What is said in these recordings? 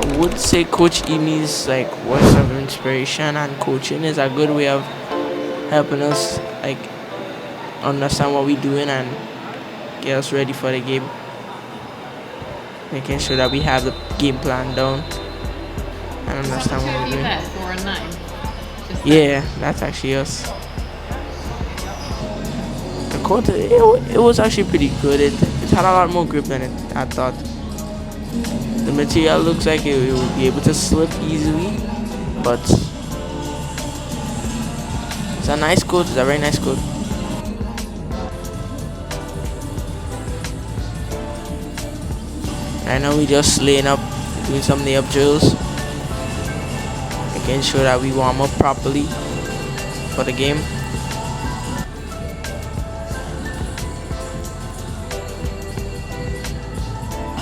I would say Coach Imi's like words of inspiration and coaching is a good way of helping us like understand what we're doing and get us ready for the game. Making sure that we have the game plan down and understand what we're doing. 4 and 9. Yeah, that's actually us. The court, it was actually pretty good. It had a lot more grip than I thought. The material looks like it will be able to slip easily, but it's a nice coat. It's a very nice coat. Right now we just laying up, doing some layup drills, making sure that we warm up properly for the game.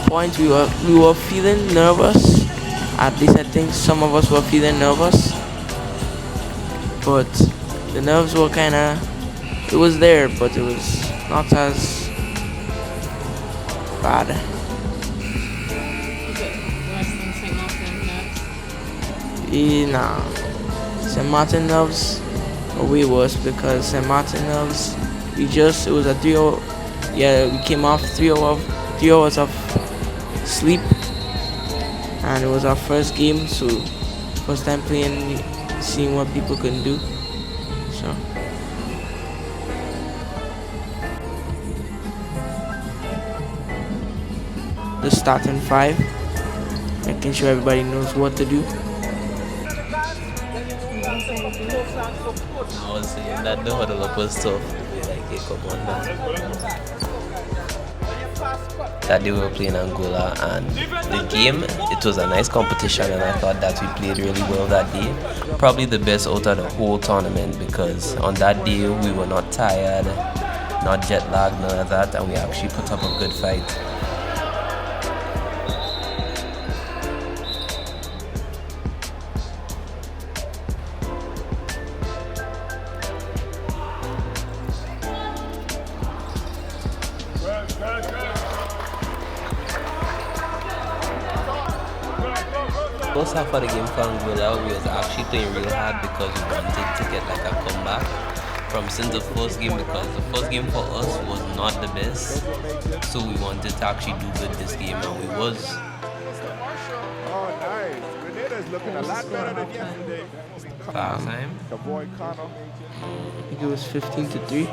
Point we were feeling nervous. At least I think some of us were feeling nervous, but the nerves were it was there, but it was not as bad. Nah, St. Maarten nerves are way worse because St. Maarten nerves, it was a 3-0. Yeah, we came off 3 hours of sleep, and it was our first game, so first time playing, seeing what people can do. So the starting 5, making sure everybody knows what to do. I was saying that the huddle up was tough. Like, hey, come on now. That day we were playing Anguilla, and the game, it was a nice competition, and I thought that we played really well that day. Probably the best out of the whole tournament, because on that day we were not tired, not jet lagged, none of that, and we actually put up a good fight. First half of the game for Anguilla, we was actually playing real hard because we wanted to get like a comeback from Sint the first game, because the first game for us was not the best, so we wanted to actually do good this game, and we was. Oh, nice. Grenada is looking a lot better than yesterday. Last time? The boy Connor. I think it was 15-3.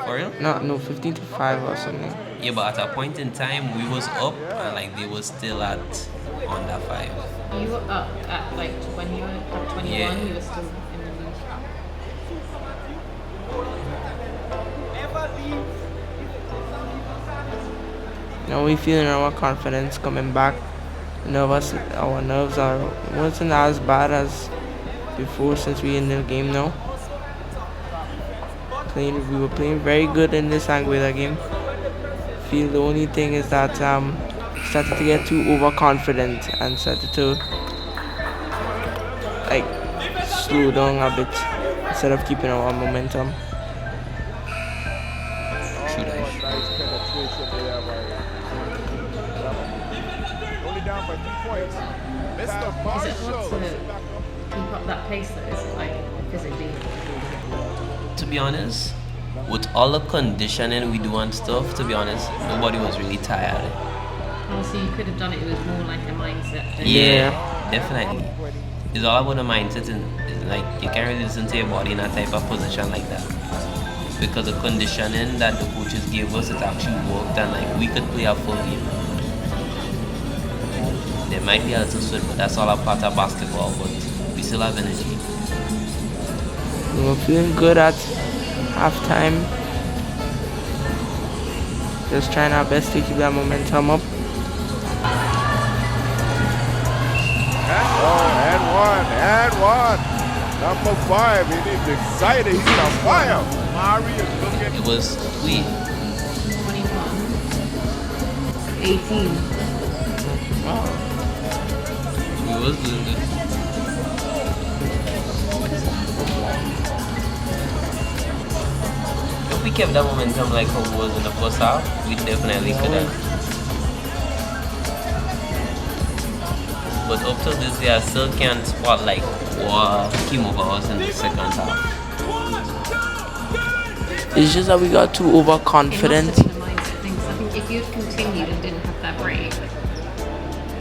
For real? No, 15-5 or something. Yeah, but at a point in time we was up, and like they was still at under 5. You were up at like when you were at 21, Yeah. you were still in the league. Now we feeling our confidence coming back. Our nerves wasn't as bad as before since we in the game now. We were playing very good in this Anguilla game. Feel the only thing is that started to get too overconfident and started to like slow down a bit instead of keeping our momentum. Should I? Nice penetration there by only down by 3 points. Mr. Is it hard Marshall. to keep up that pace though? Is it like physically? To be honest, with all the conditioning we do and stuff, to be honest, nobody was really tired. Oh, so you could have done it. It was more like a mindset thing. Yeah, definitely. It's all about the mindset, and it's like you can't really listen to your body in a type of position like that. Because the conditioning that the coaches gave us, it actually worked, and like we could play a full game. There might be a little sweat, but that's all a part of basketball, but we still have energy. We were feeling good at halftime. Just trying our best to keep that momentum up. And one. Number 5. He is excited. He's on fire. Mari is looking. It was sweet. 21, 18. We was doing good. If we kept that momentum like how it was in the first half, we definitely could have. but up to this day I still can't spot like what came over us in the second half. It's just that we got too overconfident. It must have been a mindset thing, 'cause I think if you'd continued and didn't have that break, you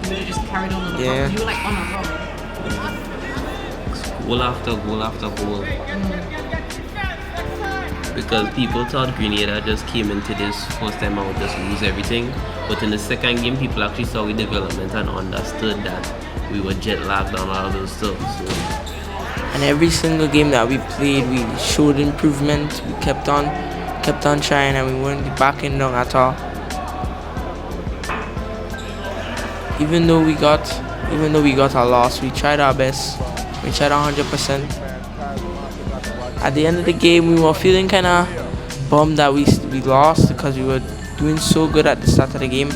would have just carried on the Yeah. You were like on a roll. Goal after goal after goal. Because people thought Grenada just came into this first time and would just lose everything. But in the second game, people actually saw the development and understood that we were jet lagged on all those stuff. So. And every single game that we played, we showed improvement. We kept on trying, and we weren't backing down at all. Even though we got a loss, we tried our best. We tried 100%. At the end of the game, we were feeling kind of bummed that we lost because we were doing so good at the start of the game.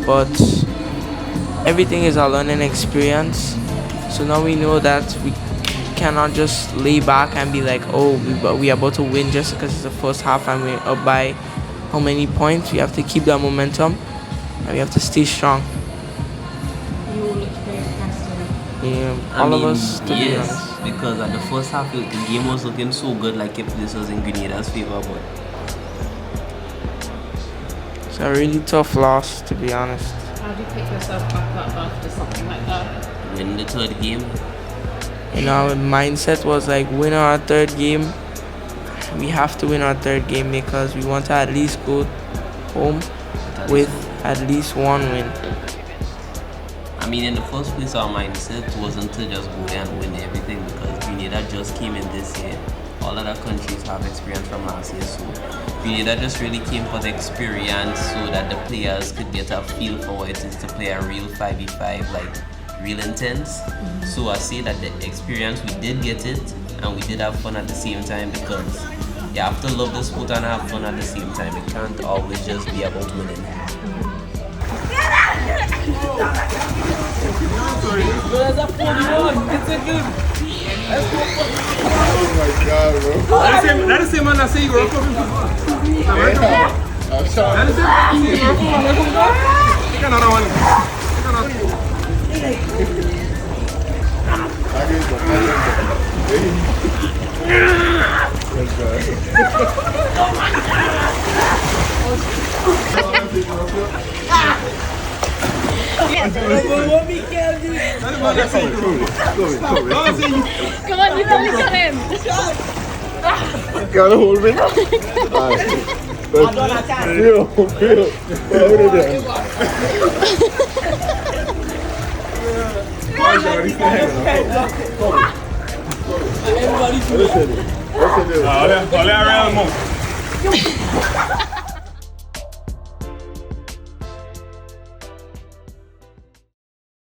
But everything is a learning experience. So now we know that we cannot just lay back and be like, oh, we are about to win just because it's the first half and we're up by how many points. We have to keep that momentum and we have to stay strong. You all looked very impressive. Yeah, all of us, to be honest. Because at the first half, the game was looking so good, like if this was in Grenada's favor, but It's a really tough loss, to be honest. How do you pick yourself back up after something like that? win the third game. And our mindset was like, win our third game. We have to win our third game because we want to at least go home with at least one win. I mean, in the first place, our mindset wasn't to just go there and win everything because Grenada just came in this year. All other countries have experience from last year, so Grenada just really came for the experience so that the players could get a feel for what it is to play a real 5v5, like real intense. So I say that the experience, we did get it, and we did have fun at the same time because you have to love the sport and have fun at the same time. It can't always just be about winning. Oh my God, bro. That's the same man that say you were coming from. Yeah. I'm sorry. That's the same man that say you were coming from. Take another one. Take another one. Come on, you can look at him. Gotta hold me. Feel. What are you doing? Listen. Olha a real mão.